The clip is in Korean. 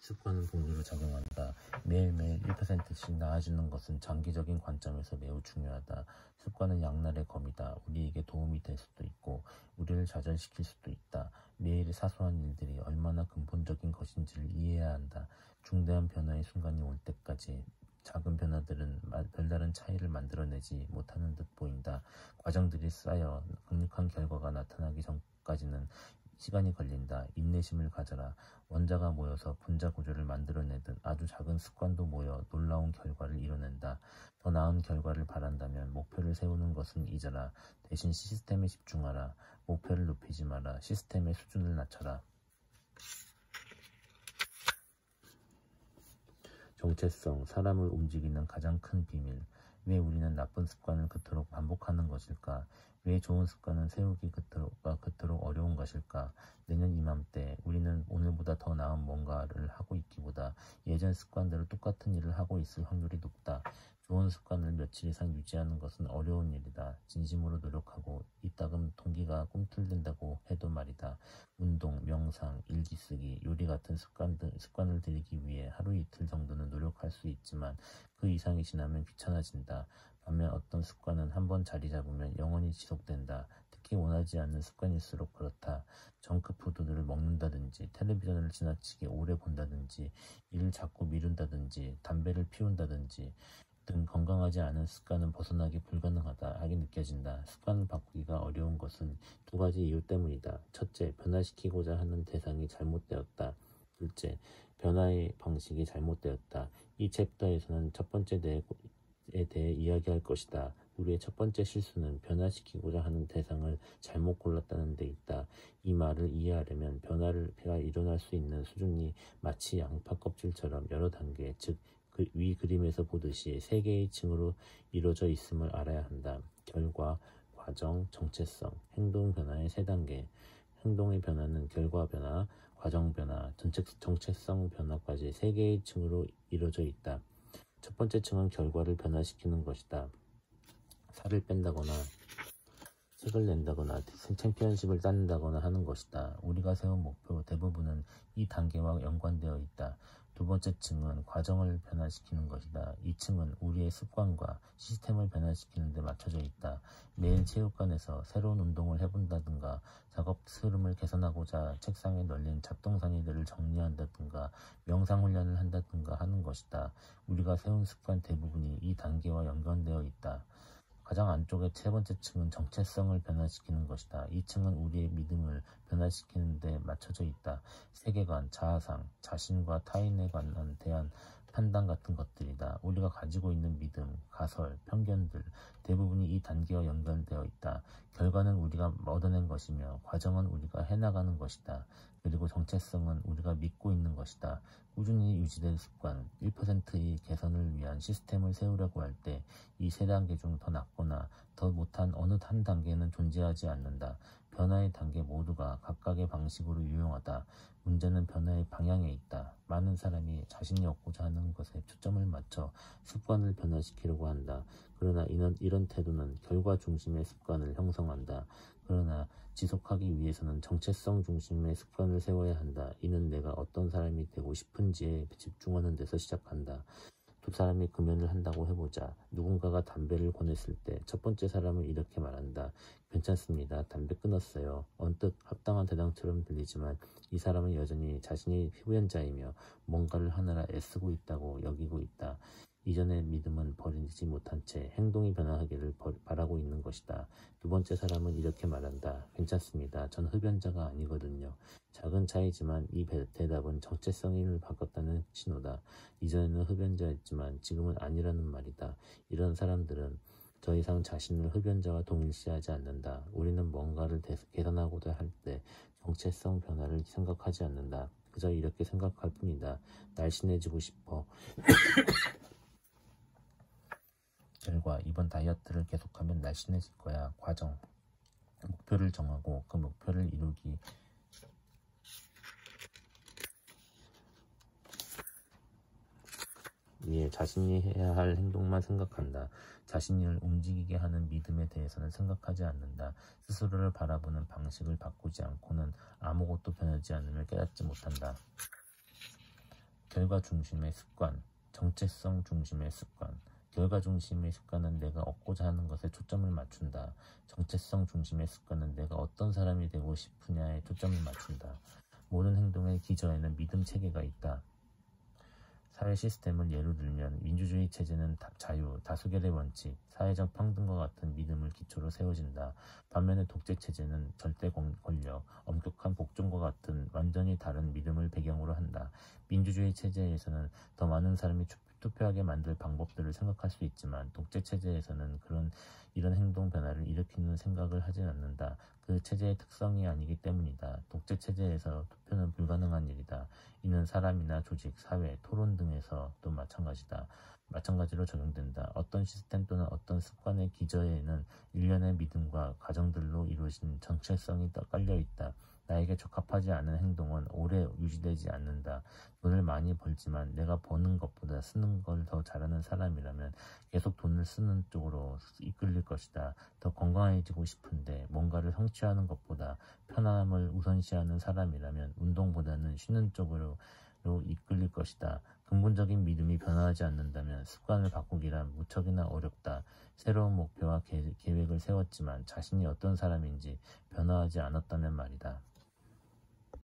습관은 동기로 작용한다. 매일매일 1%씩 나아지는 것은 장기적인 관점에서 매우 중요하다. 습관은 양날의 검이다. 우리에게 도움이 될 수도 있고 우리를 좌절시킬 수도 있다. 매일의 사소한 일들이 얼마나 근본적인 것인지를 이해해야 한다. 중대한 변화의 순간이 올 때까지 작은 변화들은 별다른 차이를 만들어내지 못하는 듯 보인다. 과정들이 쌓여 강력한 결과가 나타나기 전까지는 시간이 걸린다. 인내심을 가져라. 원자가 모여서 분자 구조를 만들어내듯 아주 작은 습관도 모여 놀라운 결과를 이뤄낸다. 더 나은 결과를 바란다면 목표를 세우는 것은 잊어라. 대신 시스템에 집중하라. 목표를 높이지 마라. 시스템의 수준을 낮춰라. 정체성, 사람을 움직이는 가장 큰 비밀. 왜 우리는 나쁜 습관을 그토록 반복하는 것일까? 왜 좋은 습관은 세우기 그토록 어려운 것일까? 내년 이맘때 우리는 오늘보다 더 나은 뭔가를 하고 있기보다 예전 습관대로 똑같은 일을 하고 있을 확률이 높다. 좋은 습관을 며칠 이상 유지하는 것은 어려운 일이다. 진심으로 노력하고 이따금 동기가 꿈틀댄다고 해도 말이다. 운동, 명상, 일기 쓰기, 요리 같은 습관을 들이기 위해 하루 이틀 정도는 노력할 수 있지만 그 이상이 지나면 귀찮아진다. 반면 어떤 습관은 한번 자리 잡으면 영원히 지속된다. 특히 원하지 않는 습관일수록 그렇다. 정크푸드를 먹는다든지 텔레비전을 지나치게 오래 본다든지 일을 자꾸 미룬다든지 담배를 피운다든지 등 건강하지 않은 습관은 벗어나기 불가능하다 하게 느껴진다. 습관을 바꾸기가 어려운 것은 두 가지 이유 때문이다. 첫째, 변화시키고자 하는 대상이 잘못되었다. 둘째, 변화의 방식이 잘못되었다. 이 챕터에서는 첫 번째 에 대해 이야기할 것이다. 우리의 첫 번째 실수는 변화시키고자 하는 대상을 잘못 골랐다는 데 있다. 이 말을 이해하려면 변화가 일어날 수 있는 수준이 마치 양파 껍질처럼 여러 단계, 즉 위 그림에서 보듯이 세 개의 층으로 이루어져 있음을 알아야 한다. 결과, 과정, 정체성, 행동 변화의 세 단계. 행동의 변화는 결과 변화, 과정 변화, 정체성 변화까지 세 개의 층으로 이루어져 있다. 첫 번째 층은 결과를 변화시키는 것이다. 살을 뺀다거나 색을 낸다거나 챔피언십을 따낸다거나 하는 것이다. 우리가 세운 목표 대부분은 이 단계와 연관되어 있다. 두 번째 층은 과정을 변화시키는 것이다. 이 층은 우리의 습관과 시스템을 변화시키는 데 맞춰져 있다. 매일 체육관에서 새로운 운동을 해본다든가 작업 흐름을 개선하고자 책상에 널린 잡동사니들을 정리한다든가 명상훈련을 한다든가 하는 것이다. 우리가 세운 습관 대부분이 이 단계와 연관되어 있다. 가장 안쪽의 세 번째 층은 정체성을 변화시키는 것이다. 이 층은 우리의 믿음을 변화시키는 데 맞춰져 있다. 세계관, 자아상, 자신과 타인에 대한 판단 같은 것들이다. 우리가 가지고 있는 믿음, 가설, 편견들 대부분이 이 단계와 연결되어 있다. 결과는 우리가 얻어낸 것이며 과정은 우리가 해나가는 것이다. 그리고 정체성은 우리가 믿고 있는 것이다. 꾸준히 유지될 습관, 1%의 개선을 위한 시스템을 세우려고 할 때 이 세 단계 중 더 낫거나 더 못한 어느 한 단계는 존재하지 않는다. 변화의 단계 모두가 각각의 방식으로 유용하다. 문제는 변화의 방향에 있다. 많은 사람이 자신이 얻고자 하는 것에 초점을 맞춰 습관을 변화시키려고 한다. 그러나 이런 태도는 결과 중심의 습관을 형성한다. 그러나 지속하기 위해서는 정체성 중심의 습관을 세워야 한다. 이는 내가 어떤 사람이 되고 싶은지에 집중하는 데서 시작한다. 두 사람이 금연을 한다고 해보자. 누군가가 담배를 권했을 때 첫 번째 사람은 이렇게 말한다. 괜찮습니다. 담배 끊었어요. 언뜻 합당한 대답처럼 들리지만 이 사람은 여전히 자신이 흡연자이며 뭔가를 하느라 애쓰고 있다고 여기고 있다. 이전의 믿음은 버리지 못한 채 행동이 변화하기를 바라고 있는 것이다. 두 번째 사람은 이렇게 말한다. 괜찮습니다. 전 흡연자가 아니거든요. 작은 차이지만 이 대답은 정체성을 바꿨다는 신호다. 이전에는 흡연자였지만 지금은 아니라는 말이다. 이런 사람들은 더 이상 자신을 흡연자와 동일시하지 않는다. 우리는 뭔가를 개선하고자 할 때 정체성 변화를 생각하지 않는다. 그저 이렇게 생각할 뿐이다. 날씬해지고 싶어. 결과, 이번 다이어트를 계속하면 날씬해질 거야. 과정, 목표를 정하고 그 목표를 이루기 위해 자신이 해야 할 행동만 생각한다. 자신을 움직이게 하는 믿음에 대해서는 생각하지 않는다. 스스로를 바라보는 방식을 바꾸지 않고는 아무것도 변하지 않음을 깨닫지 못한다. 결과 중심의 습관, 정체성 중심의 습관. 결과 중심의 습관은 내가 얻고자 하는 것에 초점을 맞춘다. 정체성 중심의 습관은 내가 어떤 사람이 되고 싶으냐에 초점을 맞춘다. 모든 행동의 기저에는 믿음 체계가 있다. 사회 시스템을 예로 들면 민주주의 체제는 자유, 다수결의 원칙, 사회적 평등과 같은 믿음을 기초로 세워진다. 반면에 독재 체제는 절대 권력, 엄격한 복종과 같은 완전히 다른 믿음을 배경으로 한다. 민주주의 체제에서는 더 많은 사람이 투표하게 만들 방법들을 생각할 수 있지만 독재 체제에서는 이런 행동 변화를 일으키는 생각을 하지 않는다. 그 체제의 특성이 아니기 때문이다. 독재 체제에서 투표는 불가능한 일이다. 이는 사람이나 조직, 사회, 토론 등에서도 마찬가지로 적용된다. 어떤 시스템 또는 어떤 습관의 기저에는 일련의 믿음과 가정들로 이루어진 정체성이 깔려있다. 나에게 적합하지 않은 행동은 오래 유지되지 않는다. 돈을 많이 벌지만 내가 버는 것보다 쓰는 걸 더 잘하는 사람이라면 계속 돈을 쓰는 쪽으로 이끌릴 것이다. 더 건강해지고 싶은데 뭔가를 성취하는 것보다 편안함을 우선시하는 사람이라면 운동보다는 쉬는 쪽으로 이끌릴 것이다. 근본적인 믿음이 변화하지 않는다면 습관을 바꾸기란 무척이나 어렵다. 새로운 목표와 계획을 세웠지만 자신이 어떤 사람인지 변화하지 않았다면 말이다.